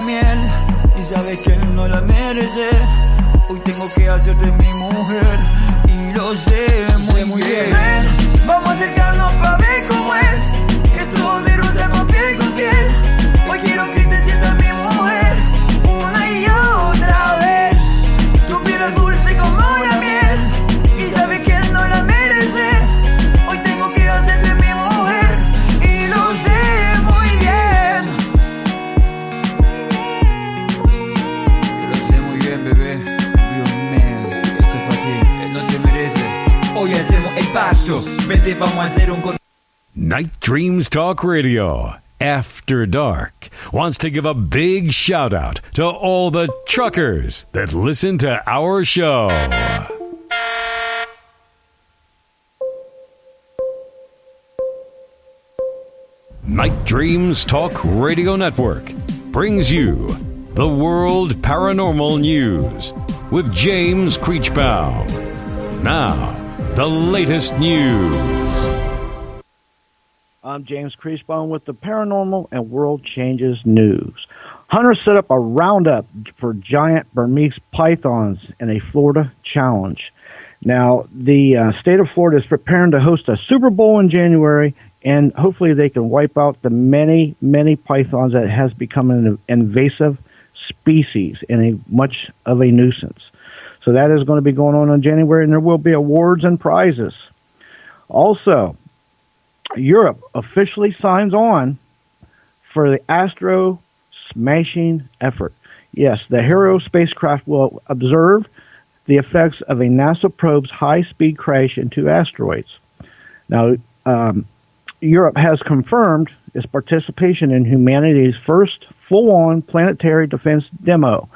miel y sabes que él no la merece. Hoy tengo que hacerte mi mujer y lo sé muy bien. Ven, vamos a acercarnos para ver cómo es esto de rosa con piel. Hoy quiero que te sientas mi mujer una y otra vez. Tu piel es dulce como la miel y sabes que él no la merece. Hoy tengo que hacerte mi mujer y lo sé muy bien. Lo sé muy bien, bebé. Real man, esto es para ti, él no te merece. Hoy hacemos el pacto, vete, vamos a hacer un Night Dreams Talk Radio, After Dark, wants to give a big shout out to all the truckers that listen to our show. Night Dreams Talk Radio Network brings you the World Paranormal News with James Creechbaum. Now, the latest news. I'm James Creechbaum with the Paranormal and World Changes News. Hunters set up a roundup for giant Burmese pythons in a Florida challenge. Now, the state of Florida is preparing to host a Super Bowl in January, and hopefully they can wipe out the many, many pythons that has become an invasive species and a much of a nuisance. So that is going to be going on in January, and there will be awards and prizes. Also, Europe officially signs on for the Astro smashing effort. Yes, the Hero spacecraft will observe the effects of a NASA probe's high-speed crash into asteroids. Now, Europe has confirmed its participation in humanity's first full-on planetary defense demo.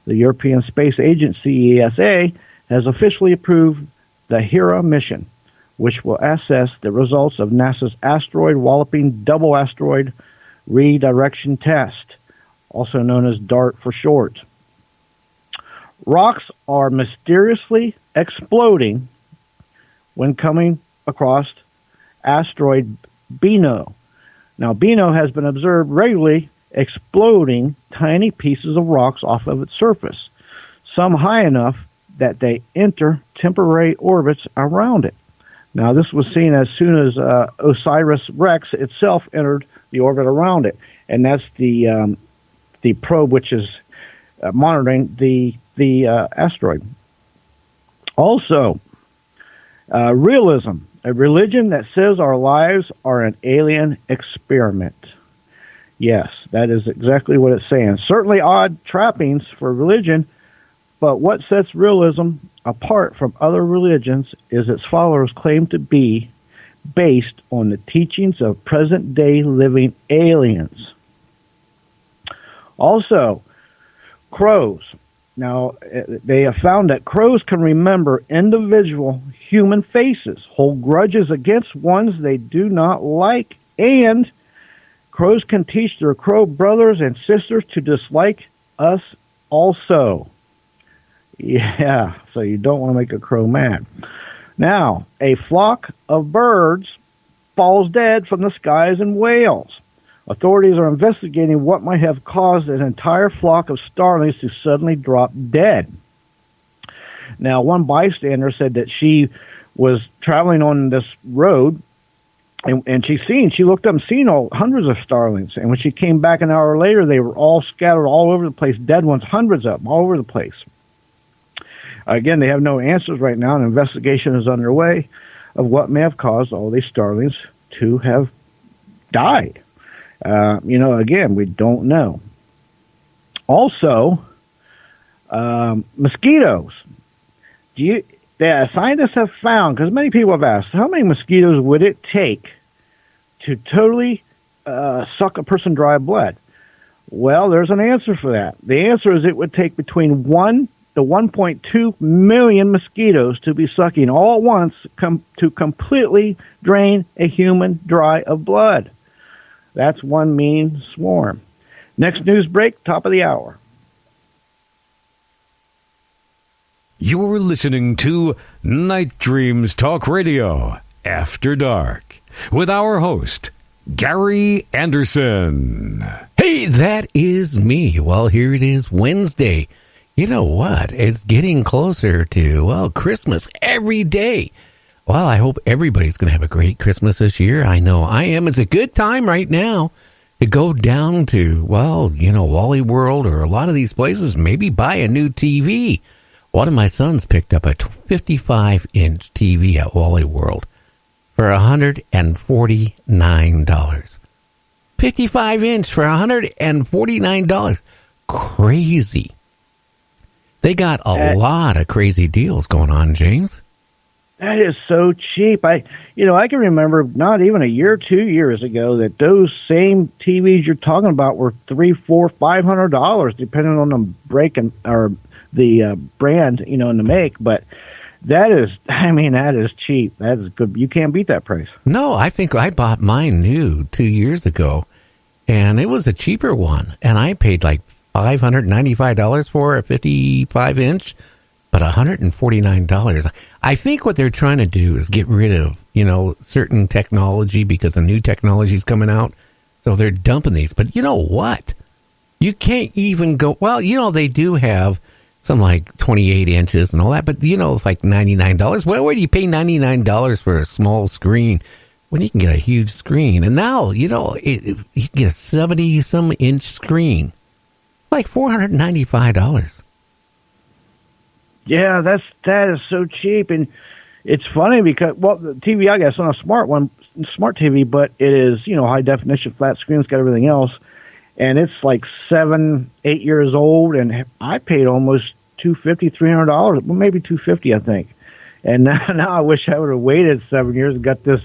The European Space Agency, ESA, has officially approved the Hera mission, which will assess the results of NASA's asteroid walloping double asteroid redirection test, also known as DART for short. Rocks are mysteriously exploding when coming across asteroid Beano. Now, Beano has been observed regularly exploding tiny pieces of rocks off of its surface, some high enough that they enter temporary orbits around it. Now, this was seen as soon as OSIRIS-REx itself entered the orbit around it, and that's the probe which is monitoring the asteroid. Also, realism, a religion that says our lives are an alien experiment. Yes, that is exactly what it's saying. Certainly odd trappings for religion, but what sets realism apart from other religions is its followers claim to be based on the teachings of present-day living aliens. Also, crows. Now, they have found that crows can remember individual human faces, hold grudges against ones they do not like, and crows can teach their crow brothers and sisters to dislike us also. Yeah, so you don't want to make a crow mad. Now, a flock of birds falls dead from the skies in Wales. Authorities are investigating what might have caused an entire flock of starlings to suddenly drop dead. Now, one bystander said that she was traveling on this road, and she looked up and seen hundreds of starlings. And when she came back an hour later, they were all scattered all over the place, dead ones, hundreds of them, all over the place. Again, they have no answers right now. An investigation is underway of what may have caused all these starlings to have died. Again, we don't know. Also, mosquitoes. Scientists have found, because many people have asked, how many mosquitoes would it take to totally suck a person dry of blood? Well, there's an answer for that. The answer is it would take between 1 to 1.2 million mosquitoes to be sucking all at once to completely drain a human dry of blood. That's one mean swarm. Next news break, top of the hour. You're listening to Night Dreams Talk Radio, After Dark, with our host, Gary Anderson. Hey, that is me. Well, here it is, Wednesday. You know what? It's getting closer to, well, Christmas every day. Well, I hope everybody's going to have a great Christmas this year. I know I am. It's a good time right now to go down to, well, you know, Wally World or a lot of these places, maybe buy a new TV. One of my sons picked up a 55-inch TV at Wally World for $149. 55-inch for $149. Crazy. They got a lot of crazy deals going on, James. That is so cheap. I can remember not even a year, 2 years ago that those same TVs you're talking about were $300, $400, $500, depending on the or the brand, and the make. But that is cheap. That is good. You can't beat that price. No, I think I bought mine new 2 years ago, and it was a cheaper one, and I paid like $595 for a 55-inch, but $149. I think what they're trying to do is get rid of, certain technology because the new technology is coming out. So they're dumping these. But you know what? You can't even go, well, they do have some like 28 inches and all that, but it's like $99. Well, where do you pay $99 for a small screen when you can get a huge screen? And now, you can get a 70-some inch screen, like $495. Yeah, that is so cheap, and it's funny because the TV I guess on a smart TV, but it is high definition flat screen. It's got everything else, and it's like 7-8 years old, and I paid almost $250, $300, well maybe $250 I think, and now I wish I would have waited 7 years and got this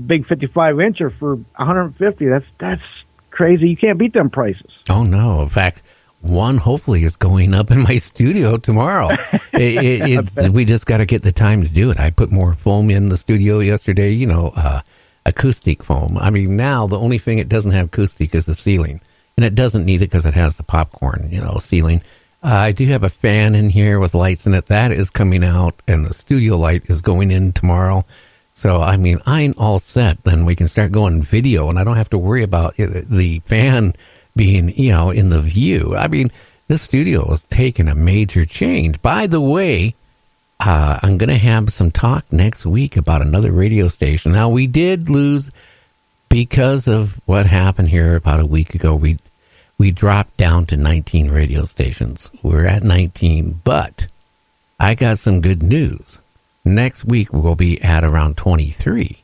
big 55-incher for $150. That's crazy. You can't beat them prices. Oh no! In fact, one hopefully is going up in my studio tomorrow. We just got to get the time to do it. I put more foam in the studio yesterday, acoustic foam. I mean, now the only thing it doesn't have acoustic is the ceiling, and it doesn't need it because it has the popcorn, ceiling. I do have a fan in here with lights in it. That is coming out, and the studio light is going in tomorrow. So, I mean, I'm all set. Then we can start going video, and I don't have to worry about the fan being, in the view. I mean, this studio is taking a major change. By the way, I'm going to have some talk next week about another radio station. Now, we did lose because of what happened here about a week ago. We dropped down to 19 radio stations. We're at 19, but I got some good news. Next week, we'll be at around 23.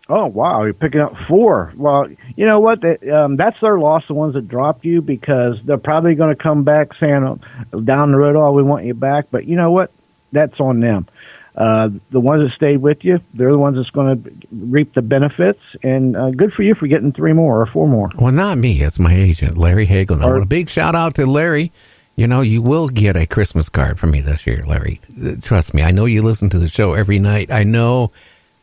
Oh, wow. You're picking up 4. Well, you know what? That's their loss, the ones that dropped you, because they're probably going to come back saying down the road, oh, we want you back. But you know what? That's on them. The ones that stayed with you, they're the ones that's going to reap the benefits. And good for you for getting 3 more or 4 more. Well, not me. It's my agent, Larry Hagelin. A big shout out to Larry. You will get a Christmas card from me this year, Larry. Trust me. I know you listen to the show every night. I know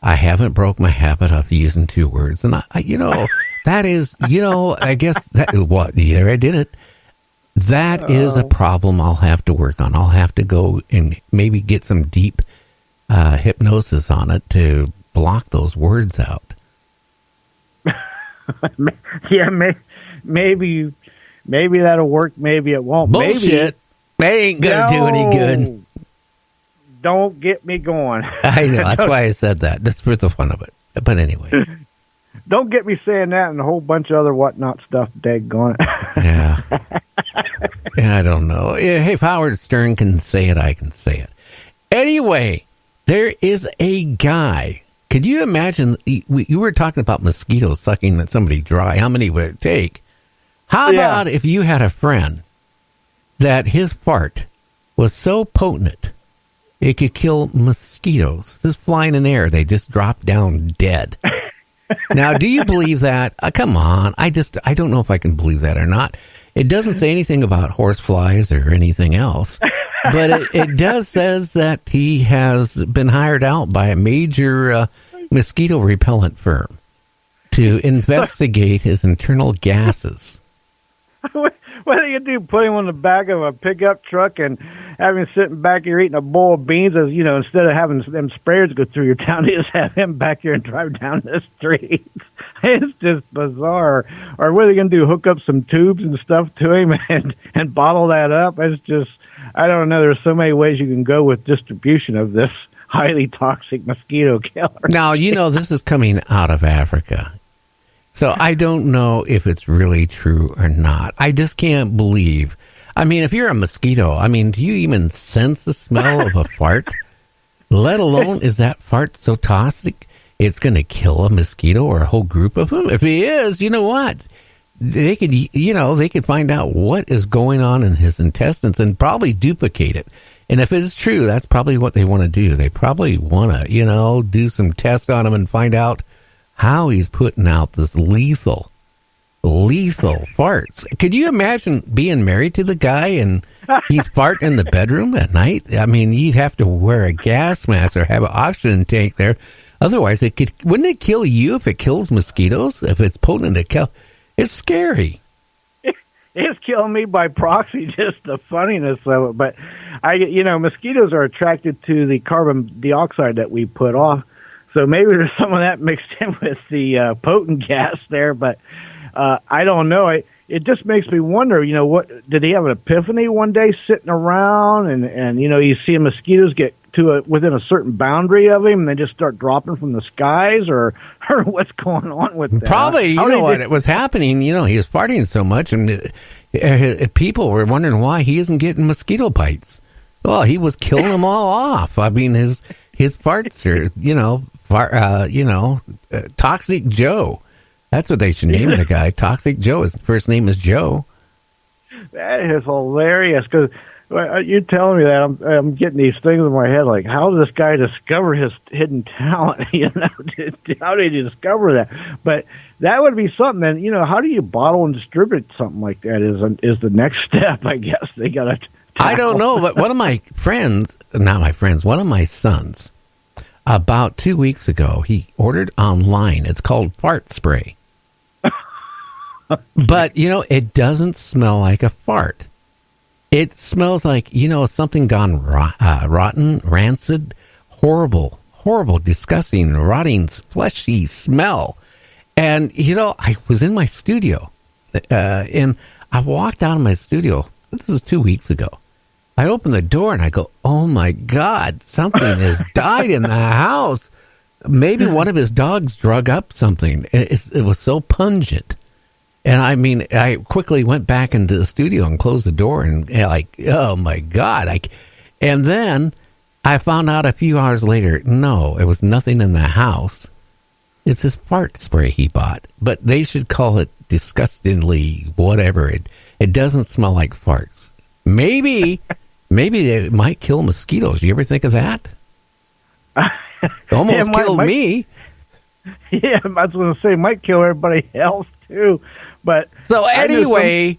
I haven't broke my habit of using 2 words. And, that is, I guess there I did it. That is a problem I'll have to work on. I'll have to go and maybe get some deep hypnosis on it to block those words out. Yeah, maybe that'll work. Maybe it won't. Bullshit. They ain't going to do any good. Don't get me going. I know. That's why I said that. Just for the fun of it. But anyway. Don't get me saying that and a whole bunch of other whatnot stuff, daggone it. Yeah. I don't know. Hey, if Howard Stern can say it, I can say it. Anyway, there is a guy. Could you imagine? You were talking about mosquitoes sucking at somebody dry. How many would it take? How about if you had a friend that his fart was so potent it could kill mosquitoes just flying in the air? They just drop down dead. Now, do you believe that? Come on. I don't know if I can believe that or not. It doesn't say anything about horseflies or anything else, but it does says that he has been hired out by a major mosquito repellent firm to investigate his internal gases. What do you do? Put him on the back of a pickup truck and having sitting back here eating a bowl of beans, as instead of having them sprayers go through your town, you just have him back here and drive down the street. It's just bizarre. Or what are they going to do? Hook up some tubes and stuff to him and bottle that up? It's just, I don't know. There's so many ways you can go with distribution of this highly toxic mosquito killer. Now, this is coming out of Africa. So I don't know if it's really true or not. I just can't believe. I mean, if you're a mosquito, do you even sense the smell of a fart? Let alone, is that fart so toxic it's going to kill a mosquito or a whole group of them? If it is, you know what? They could find out what is going on in his intestines and probably duplicate it. And if it's true, that's probably what they want to do. They probably want to, do some tests on him and find out how he's putting out this lethal farts. Could you imagine being married to the guy and he's farting in the bedroom at night? You'd have to wear a gas mask or have an oxygen tank there. Otherwise, wouldn't it kill you if it kills mosquitoes? If it's potent to kill, it's scary. It's killing me by proxy, just the funniness of it. But mosquitoes are attracted to the carbon dioxide that we put off. So maybe there's some of that mixed in with the potent gas there, but I don't know. It just makes me wonder, what did he have an epiphany one day sitting around and you see mosquitoes get to within a certain boundary of him and they just start dropping from the skies or what's going on with that? Probably, what was happening, he was farting so much and people were wondering why he isn't getting mosquito bites. Well, he was killing them all off. His farts are, Toxic Joe. That's what they should name the guy. Toxic Joe. His first name is Joe. That is hilarious because you're telling me that I'm getting these things in my head like, how did this guy discover his hidden talent? How did he discover that? But that would be something. And how do you bottle and distribute something like that? Is the next step? I guess they got to. I don't know, but one of my sons, about 2 weeks ago, he ordered online. It's called fart spray. But, it doesn't smell like a fart. It smells like, something gone rotten, rancid, horrible, disgusting, rotting, fleshy smell. And, I was in my studio, and I walked out of my studio. This was 2 weeks ago. I opened the door and I go, oh my God, something has died in the house. Maybe one of his dogs drug up something. It was so pungent. And I quickly went back into the studio and closed the door and oh my God. And then I found out a few hours later, no, it was nothing in the house. It's this fart spray he bought, but they should call it disgustingly whatever. It doesn't smell like farts. Maybe it might kill mosquitoes. You ever think of that? Almost killed me. Yeah, I was going to say, it might kill everybody else too. But so anyway,